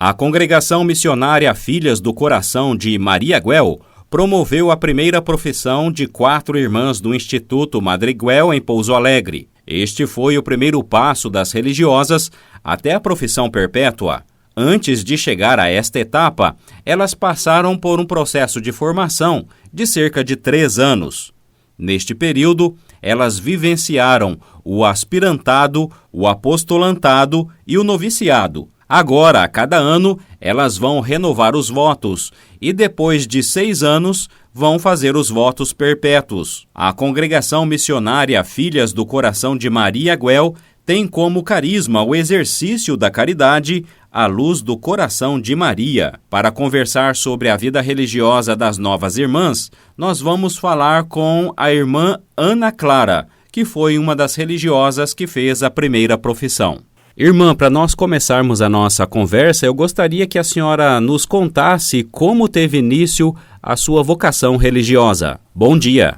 A Congregação Missionária Filhas do Coração de Maria Guel promoveu a primeira profissão de 4 irmãs do Instituto Madre Guel em Pouso Alegre. Este foi o primeiro passo das religiosas até a profissão perpétua. Antes de chegar a esta etapa, elas passaram por um processo de formação de cerca de 3 anos. Neste período, elas vivenciaram o aspirantado, o apostolantado e o noviciado. Agora, a cada ano, elas vão renovar os votos e, depois de 6 anos, vão fazer os votos perpétuos. A Congregação Missionária Filhas do Coração de Maria Guel tem como carisma o exercício da caridade à luz do coração de Maria. Para conversar sobre a vida religiosa das novas irmãs, nós vamos falar com a irmã Ana Clara, que foi uma das religiosas que fez a primeira profissão. Irmã, para nós começarmos a nossa conversa, eu gostaria que a senhora nos contasse como teve início a sua vocação religiosa. Bom dia.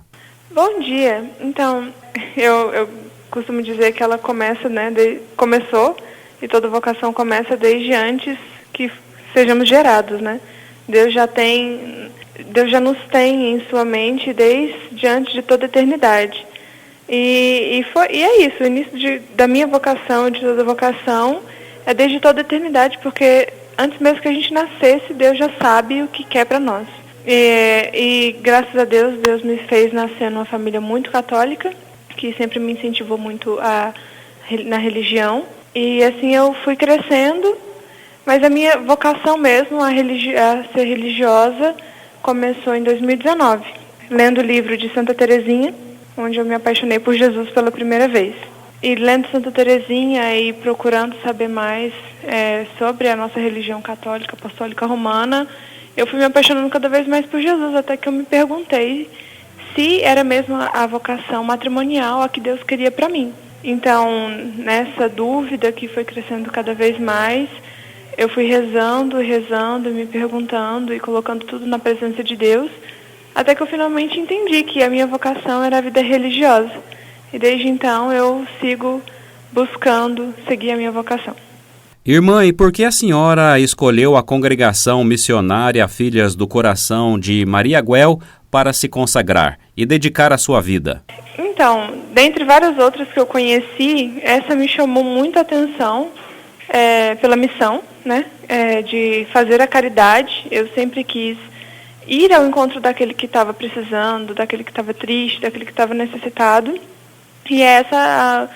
Bom dia. Então, eu costumo dizer que ela começa, começou, e toda vocação começa desde antes que sejamos gerados, né? Deus já nos tem em sua mente desde antes de toda a eternidade. E é isso, o início da minha vocação, de toda vocação, é desde toda a eternidade, porque antes mesmo que a gente nascesse, Deus já sabe o que quer para nós. E graças a Deus, Deus me fez nascer numa família muito católica, que sempre me incentivou muito na religião. E assim eu fui crescendo, mas a minha vocação mesmo, a ser religiosa, começou em 2019, lendo o livro de Santa Teresinha, onde eu me apaixonei por Jesus pela primeira vez. E lendo Santa Teresinha e procurando saber mais sobre a nossa religião católica, apostólica romana, eu fui me apaixonando cada vez mais por Jesus, até que eu me perguntei se era mesmo a vocação matrimonial a que Deus queria para mim. Então, nessa dúvida que foi crescendo cada vez mais, eu fui rezando, me perguntando e colocando tudo na presença de Deus, até que eu finalmente entendi que a minha vocação era a vida religiosa. E desde então eu sigo buscando seguir a minha vocação. Irmã, e por que a senhora escolheu a Congregação Missionária Filhas do Coração de Maria Guel para se consagrar e dedicar a sua vida? Então, dentre várias outras que eu conheci, essa me chamou muito a atenção pela missão, de fazer a caridade. Eu sempre quis ir ao encontro daquele que estava precisando, daquele que estava triste, daquele que estava necessitado. E essa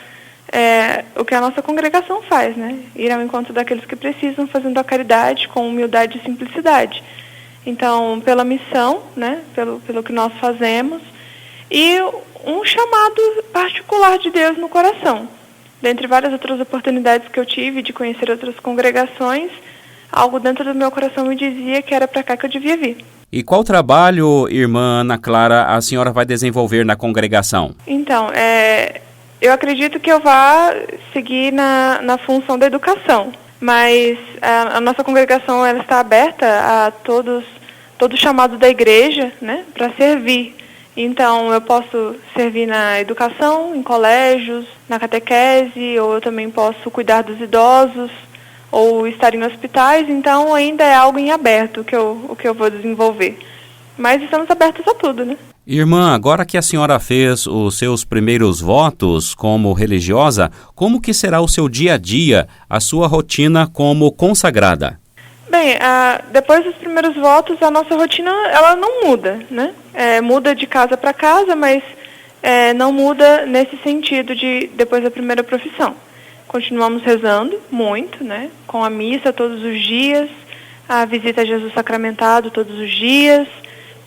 o que a nossa congregação faz, ir ao encontro daqueles que precisam, fazendo a caridade com humildade e simplicidade. Então, pela missão, pelo que nós fazemos, e um chamado particular de Deus no coração. Dentre várias outras oportunidades que eu tive de conhecer outras congregações, algo dentro do meu coração me dizia que era para cá que eu devia vir. E qual trabalho, irmã Ana Clara, a senhora vai desenvolver na congregação? Então, eu acredito que eu vá seguir na função da educação, mas a nossa congregação ela está aberta a todo chamado da igreja, para servir. Então, eu posso servir na educação, em colégios, na catequese, ou eu também posso cuidar dos idosos, ou estar em hospitais. Então, ainda é algo em aberto o que eu vou desenvolver. Mas estamos abertos a tudo, Irmã, agora que a senhora fez os seus primeiros votos como religiosa, como que será o seu dia a dia, a sua rotina como consagrada? Bem, depois dos primeiros votos, a nossa rotina ela não muda, muda de casa para casa, mas não muda nesse sentido de depois da primeira profissão. Continuamos rezando muito, com a missa todos os dias, a visita a Jesus sacramentado todos os dias,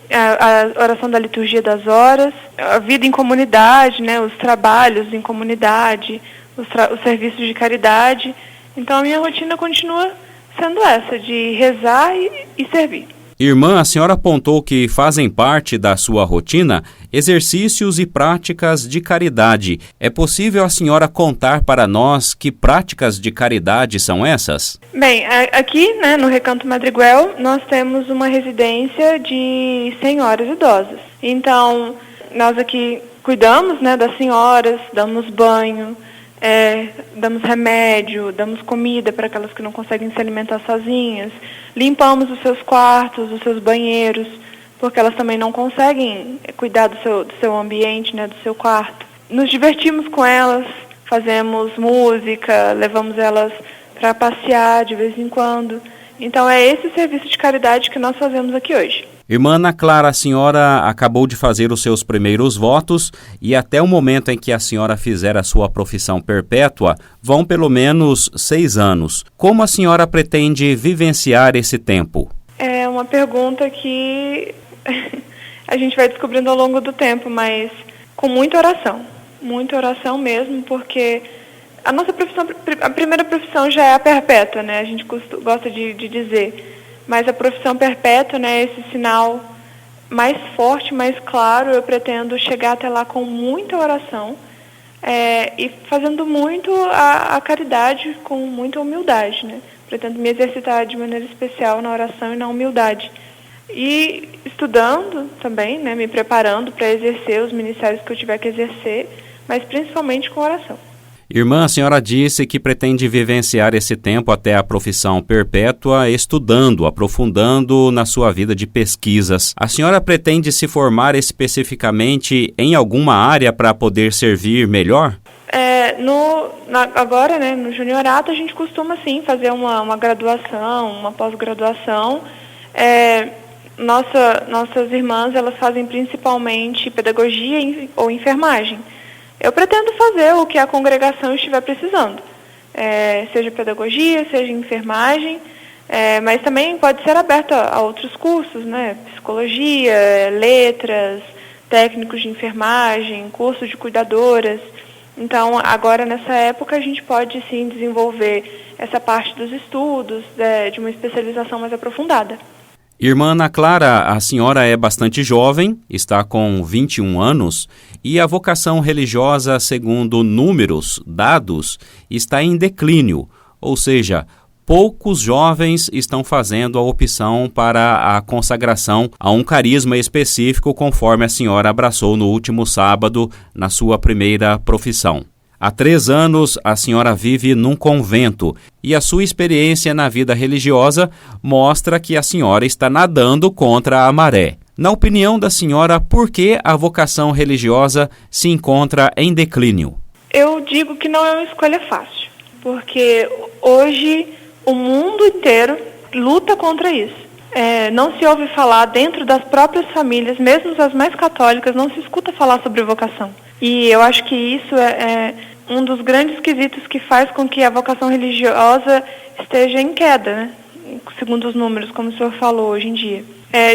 a oração da liturgia das horas, a vida em comunidade, os trabalhos em comunidade, os serviços de caridade. Então a minha rotina continua sendo essa, de rezar e servir. Irmã, a senhora apontou que fazem parte da sua rotina exercícios e práticas de caridade. É possível a senhora contar para nós que práticas de caridade são essas? Bem, aqui, no Recanto Madre Guel, nós temos uma residência de senhoras idosas. Então, nós aqui cuidamos, das senhoras, damos banho, damos remédio, damos comida para aquelas que não conseguem se alimentar sozinhas, limpamos os seus quartos, os seus banheiros, porque elas também não conseguem cuidar do seu ambiente, né, do seu quarto. Nos divertimos com elas, fazemos música, levamos elas para passear de vez em quando. Então é esse o serviço de caridade que nós fazemos aqui hoje. Irmã Ana Clara, a senhora acabou de fazer os seus primeiros votos e até o momento em que a senhora fizer a sua profissão perpétua, vão pelo menos 6 anos. Como a senhora pretende vivenciar esse tempo? É uma pergunta que a gente vai descobrindo ao longo do tempo, mas com muita oração mesmo, porque a nossa profissão, a primeira profissão já é a perpétua, né? A gente gosta de dizer. Mas a profissão perpétua, né, esse sinal mais forte, mais claro, eu pretendo chegar até lá com muita oração e fazendo muito a caridade com muita humildade, né? Pretendo me exercitar de maneira especial na oração e na humildade. E estudando também, né, me preparando para exercer os ministérios que eu tiver que exercer, mas principalmente com oração. Irmã, a senhora disse que pretende vivenciar esse tempo até a profissão perpétua estudando, aprofundando na sua vida de pesquisas. A senhora pretende se formar especificamente em alguma área para poder servir melhor? Agora, né, no juniorato, a gente costuma, sim, fazer uma graduação, uma pós-graduação. Nossas irmãs, elas fazem principalmente pedagogia ou enfermagem. Eu pretendo fazer o que a congregação estiver precisando, seja pedagogia, seja enfermagem, mas também pode ser aberto a outros cursos, né? Psicologia, letras, técnicos de enfermagem, curso de cuidadoras. Então, agora nessa época, a gente pode sim desenvolver essa parte dos estudos, de uma especialização mais aprofundada. Irmã Ana Clara, a senhora é bastante jovem, está com 21 anos, e a vocação religiosa, segundo números, dados, está em declínio, ou seja, poucos jovens estão fazendo a opção para a consagração a um carisma específico, conforme a senhora abraçou no último sábado na sua primeira profissão. Há 3 anos, a senhora vive num convento e a sua experiência na vida religiosa mostra que a senhora está nadando contra a maré. Na opinião da senhora, por que a vocação religiosa se encontra em declínio? Eu digo que não é uma escolha fácil, porque hoje o mundo inteiro luta contra isso. Não se ouve falar dentro das próprias famílias, mesmo as mais católicas, não se escuta falar sobre vocação. E eu acho que isso é um dos grandes quesitos que faz com que a vocação religiosa esteja em queda, né? Segundo os números, como o senhor falou hoje em dia.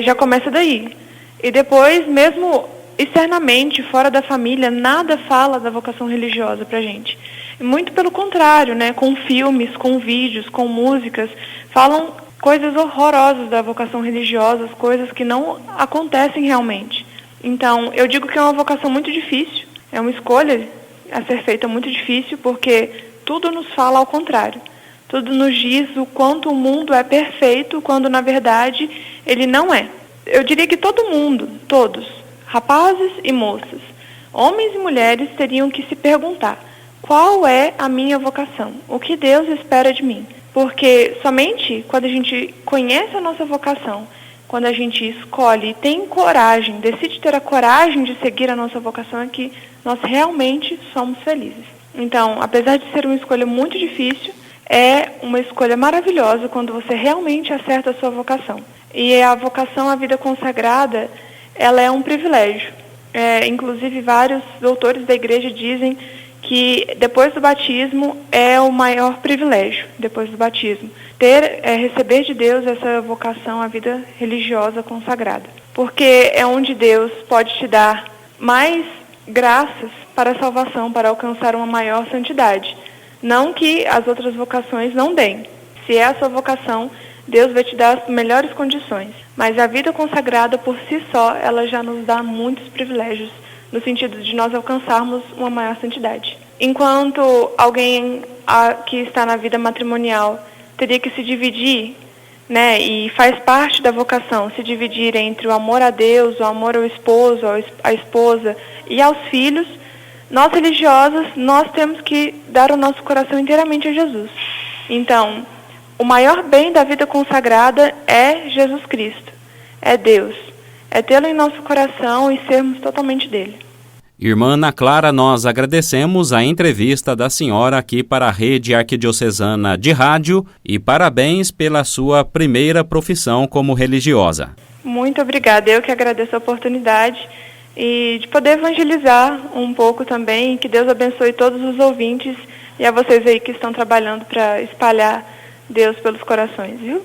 Já começa daí. E depois, mesmo externamente, fora da família, nada fala da vocação religiosa pra gente. Muito pelo contrário, né? Com filmes, com vídeos, com músicas, falam coisas horrorosas da vocação religiosa, coisas que não acontecem realmente. Então, eu digo que é uma vocação muito difícil, é uma escolha a ser feita muito difícil, porque tudo nos fala ao contrário. Tudo nos diz o quanto o mundo é perfeito, quando na verdade ele não é. Eu diria que todo mundo, todos, rapazes e moças, homens e mulheres, teriam que se perguntar: qual é a minha vocação? O que Deus espera de mim? Porque somente quando a gente conhece a nossa vocação, quando a gente escolhe e tem coragem, decide ter a coragem de seguir a nossa vocação, é que nós realmente somos felizes. Então, apesar de ser uma escolha muito difícil, é uma escolha maravilhosa quando você realmente acerta a sua vocação. E a vocação à vida consagrada, ela é um privilégio. Inclusive, vários doutores da igreja dizem que depois do batismo é o maior privilégio, depois do batismo. Receber de Deus essa vocação à vida religiosa consagrada. Porque é onde Deus pode te dar mais graças para a salvação, para alcançar uma maior santidade. Não que as outras vocações não deem. Se é a sua vocação, Deus vai te dar as melhores condições. Mas a vida consagrada por si só, ela já nos dá muitos privilégios, no sentido de nós alcançarmos uma maior santidade. Enquanto alguém que está na vida matrimonial teria que se dividir, né, e faz parte da vocação, se dividir entre o amor a Deus, o amor ao esposo, à esposa e aos filhos, nós religiosas, nós temos que dar o nosso coração inteiramente a Jesus. Então, o maior bem da vida consagrada é Jesus Cristo, é Deus, é tê-lo em nosso coração e sermos totalmente dele. Irmã Ana Clara, nós agradecemos a entrevista da senhora aqui para a Rede Arquidiocesana de Rádio e parabéns pela sua primeira profissão como religiosa. Muito obrigada, eu que agradeço a oportunidade e de poder evangelizar um pouco também, que Deus abençoe todos os ouvintes e a vocês aí que estão trabalhando para espalhar Deus pelos corações, viu?